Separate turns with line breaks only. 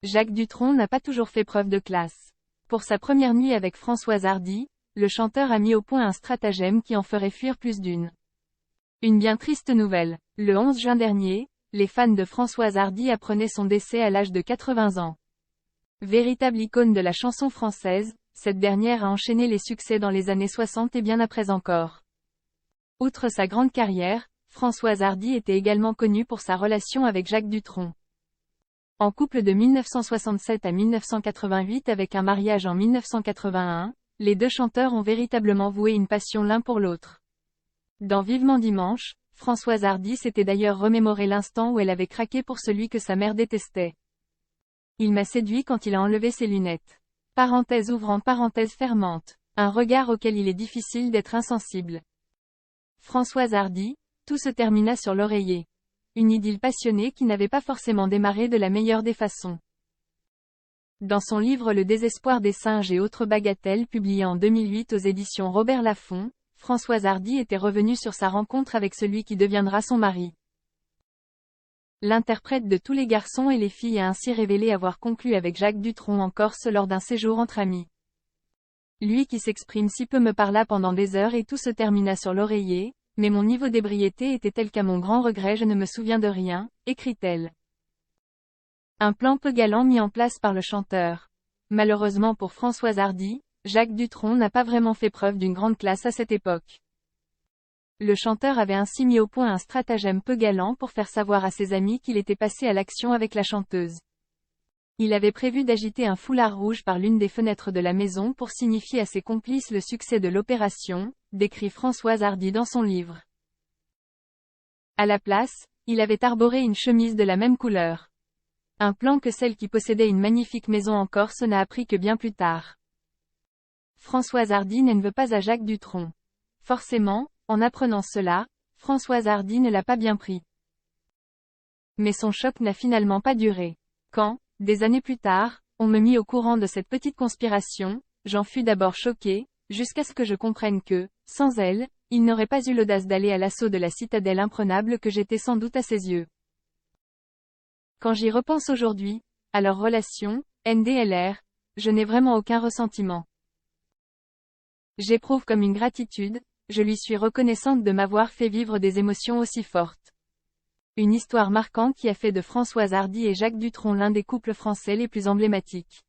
Jacques Dutronc n'a pas toujours fait preuve de classe. Pour sa première nuit avec Françoise Hardy, le chanteur a mis au point un stratagème qui en ferait fuir plus d'une. Une bien triste nouvelle. Le 11 juin dernier, les fans de Françoise Hardy apprenaient son décès à l'âge de 80 ans. Véritable icône de la chanson française, cette dernière a enchaîné les succès dans les années 60 et bien après encore. Outre sa grande carrière, Françoise Hardy était également connue pour sa relation avec Jacques Dutronc. En couple de 1967 à 1988 avec un mariage en 1981, les deux chanteurs ont véritablement voué une passion l'un pour l'autre. Dans Vivement Dimanche, Françoise Hardy s'était d'ailleurs remémoré l'instant où elle avait craqué pour celui que sa mère détestait. Il m'a séduit quand il a enlevé ses lunettes. Parenthèse ouvrante, parenthèse fermante. Un regard auquel il est difficile d'être insensible. Françoise Hardy, tout se termina sur l'oreiller. Une idylle passionnée qui n'avait pas forcément démarré de la meilleure des façons. Dans son livre Le désespoir des singes et autres bagatelles publié en 2008 aux éditions Robert Laffont, Françoise Hardy était revenue sur sa rencontre avec celui qui deviendra son mari. L'interprète de Tous les garçons et les filles a ainsi révélé avoir conclu avec Jacques Dutronc en Corse lors d'un séjour entre amis. Lui qui s'exprime si peu me parla pendant des heures et tout se termina sur l'oreiller, mais mon niveau d'ébriété était tel qu'à mon grand regret je ne me souviens de rien, écrit-elle. Un plan peu galant mis en place par le chanteur. Malheureusement pour Françoise Hardy, Jacques Dutronc n'a pas vraiment fait preuve d'une grande classe à cette époque. Le chanteur avait ainsi mis au point un stratagème peu galant pour faire savoir à ses amis qu'il était passé à l'action avec la chanteuse. Il avait prévu d'agiter un foulard rouge par l'une des fenêtres de la maison pour signifier à ses complices le succès de l'opération, décrit Françoise Hardy dans son livre. À la place, il avait arboré une chemise de la même couleur. Un plan que celle qui possédait une magnifique maison en Corse n'a appris que bien plus tard. Françoise Hardy ne veut pas à Jacques Dutronc. Forcément, en apprenant cela, Françoise Hardy ne l'a pas bien pris. Mais son choc n'a finalement pas duré. Quand, des années plus tard, on me mit au courant de cette petite conspiration, j'en fus d'abord choqué, jusqu'à ce que je comprenne que, sans elle, il n'aurait pas eu l'audace d'aller à l'assaut de la citadelle imprenable que j'étais sans doute à ses yeux. Quand j'y repense aujourd'hui, à leur relation, NDLR, je n'ai vraiment aucun ressentiment. J'éprouve comme une gratitude, je lui suis reconnaissante de m'avoir fait vivre des émotions aussi fortes. Une histoire marquante qui a fait de Françoise Hardy et Jacques Dutronc l'un des couples français les plus emblématiques.